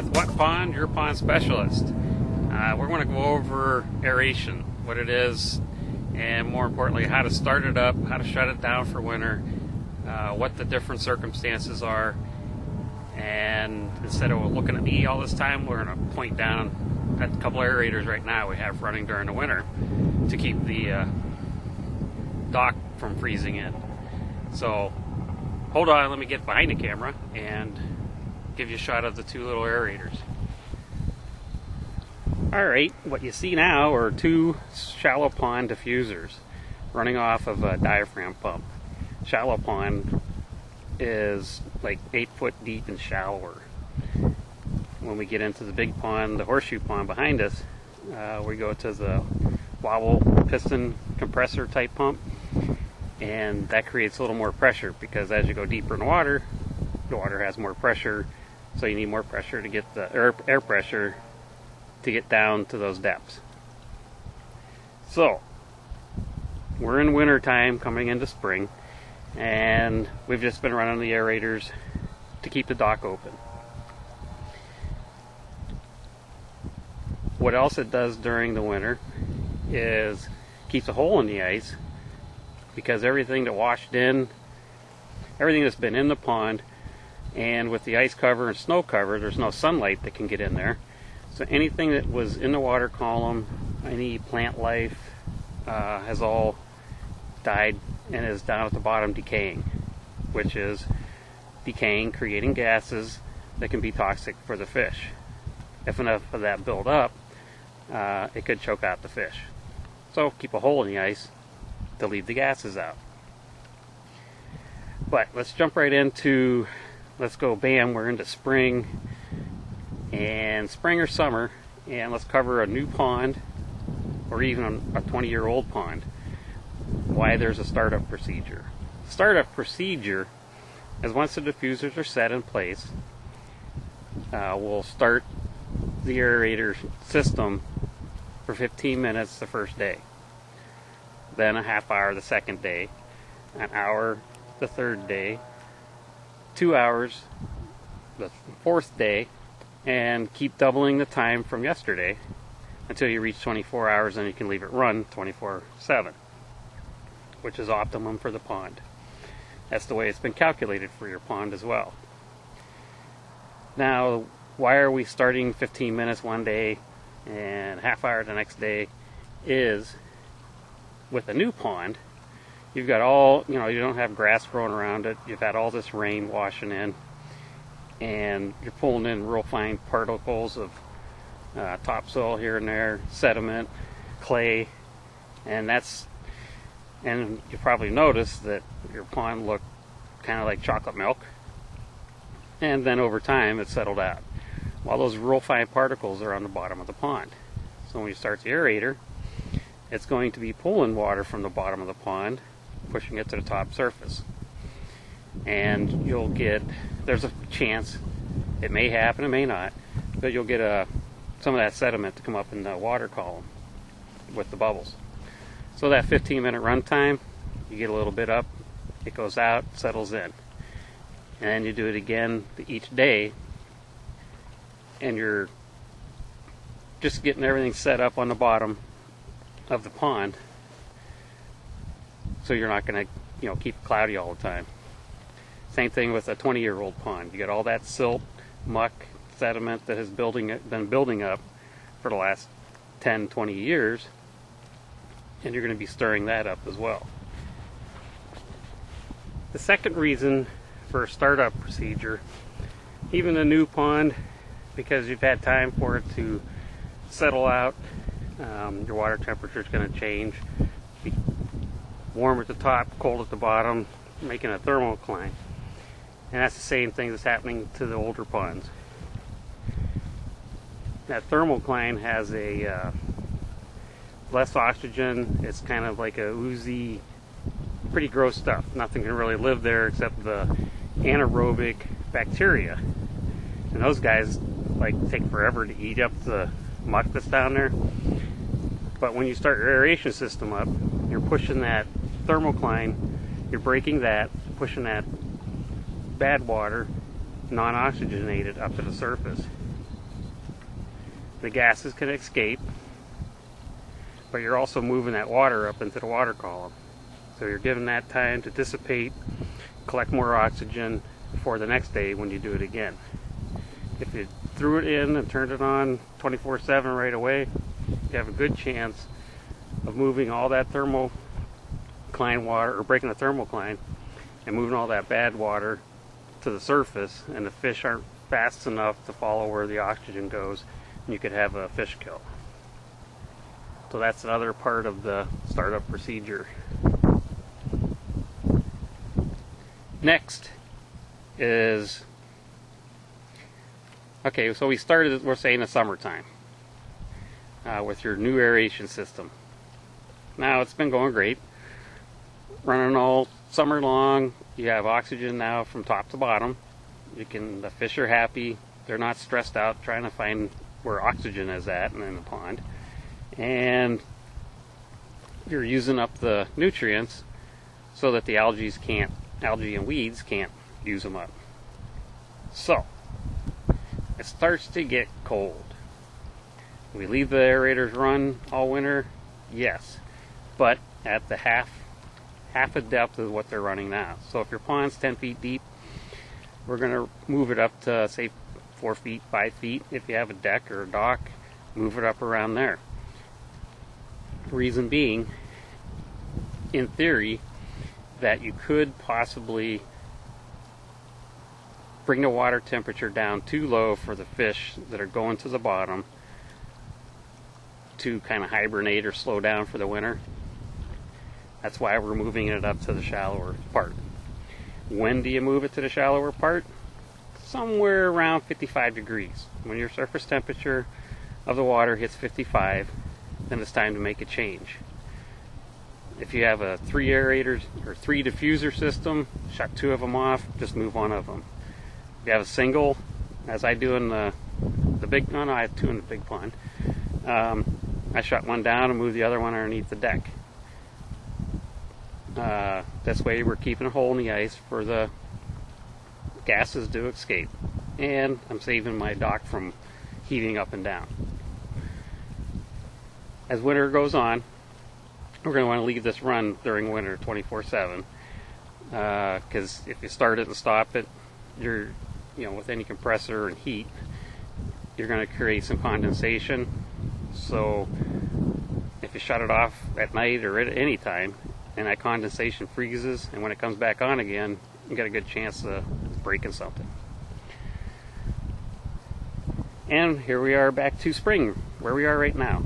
with What Pond, your pond specialist. We're going to go over aeration, what it is, and more importantly, how to start it up, how to shut it down for winter, what the different circumstances are. And instead of looking at me all this time, we're going to point down at a couple aerators right now we have running during the winter to keep the dock from freezing in. So hold on, let me get behind the camera and give you a shot of the two little aerators. Alright, what you see now are two shallow pond diffusers running off of a diaphragm pump. Shallow pond is like 8 foot deep and shallower. When we get into the big pond, the horseshoe pond behind us, we go to the wobble piston compressor type pump, and that creates a little more pressure because as you go deeper in the water has more pressure, so you need more pressure to get the air pressure to get down to those depths. So we're in winter time coming into spring, and we've just been running the aerators to keep the dock open. What else it does during the winter is keeps a hole in the ice, because everything that washed in, everything that's been in the pond, and with the ice cover and snow cover, there's no sunlight that can get in there. So anything that was in the water column, any plant life, has all died and is down at the bottom decaying, which is decaying, creating gases that can be toxic for the fish. If enough of that build up, it could choke out the fish. So keep a hole in the ice to leave the gases out. But let's jump right into, let's go bam, we're into spring or summer, and let's cover a new pond or even a 20-year-old pond. Why there's a startup procedure. Startup procedure is once the diffusers are set in place, we'll start the aerator system for 15 minutes the first day, then a half hour the second day, an hour the third day, 2 hours the fourth day, and keep doubling the time from yesterday until you reach 24 hours, and you can leave it run 24/7, which is optimum for the pond. That's the way it's been calculated for your pond as well. Now, why are we starting 15 minutes one day and half hour the next day? Is with a new pond, you've got all, you don't have grass growing around it, you've had all this rain washing in, and you're pulling in real fine particles of topsoil here and there, sediment, clay, and you probably noticed that your pond looked kind of like chocolate milk, and then over time it settled out. Well, those real fine particles are on the bottom of the pond. So when you start the aerator, it's going to be pulling water from the bottom of the pond, pushing it to the top surface. And you'll get, there's a chance, it may happen, it may not, but you'll get some of that sediment to come up in the water column with the bubbles. So that 15-minute run time, you get a little bit up, it goes out, settles in. And then you do it again each day, and you're just getting everything set up on the bottom of the pond, so you're not going to keep it cloudy all the time. Same thing with a 20-year-old pond. You get all that silt, muck, sediment that has been building up for the last 10-20 years, and you're going to be stirring that up as well. The second reason for a startup procedure, even a new pond, because you've had time for it to settle out, your water temperature is going to change, be warm at the top, cold at the bottom, making a thermocline. And that's the same thing that's happening to the older ponds. That thermocline has a less oxygen. It's kind of like a oozy, pretty gross stuff. Nothing can really live there except the anaerobic bacteria. And those guys take forever to eat up the muck that's down there. But when you start your aeration system up, you're pushing that thermocline, you're breaking that, pushing that bad water, non-oxygenated, up to the surface. the gases can escape, but you're also moving that water up into the water column. So you're giving that time to dissipate, collect more oxygen for the next day when you do it again. If you threw it in and turned it on 24/7 right away, you have a good chance of moving all that thermocline water, or breaking the thermocline and moving all that bad water to the surface, and the fish aren't fast enough to follow where the oxygen goes, and you could have a fish kill. So that's another part of the startup procedure. Next is, okay, so we started, we're saying, the summertime with your new aeration system. Now it's been going great, running all summer long. You have oxygen now from top to bottom. The fish are happy. They're not stressed out trying to find where oxygen is at in the pond. And you're using up the nutrients so that the algae and weeds can't use them up. So it starts to get cold. We leave the aerators run all winter, yes, but at the half a depth of what they're running now. So if your pond's 10 feet deep, we're going to move it up to, say, 4 feet, 5 feet. If you have a deck or a dock, move it up around there. Reason being, in theory, that you could possibly bring the water temperature down too low for the fish that are going to the bottom to kind of hibernate or slow down for the winter. That's why we're moving it up to the shallower part. When do you move it to the shallower part? Somewhere around 55 degrees. When your surface temperature of the water hits 55, then it's time to make a change. If you have a 3 aerators or 3 diffuser system, shut 2 of them off, just move 1 of them. If you have a single, as I do in the big, no, I have 2 in the big pond. I shut 1 down and move the other one underneath the deck. This way we're keeping a hole in the ice for the gases to escape, and I'm saving my dock from heaving up and down. As winter goes on, we're going to want to leave this run during winter 24/7, because if you start it and stop it, with any compressor and heat, you're going to create some condensation. So if you shut it off at night or at any time, and that condensation freezes, and when it comes back on again, you got a good chance of breaking something. And here we are back to spring, where we are right now.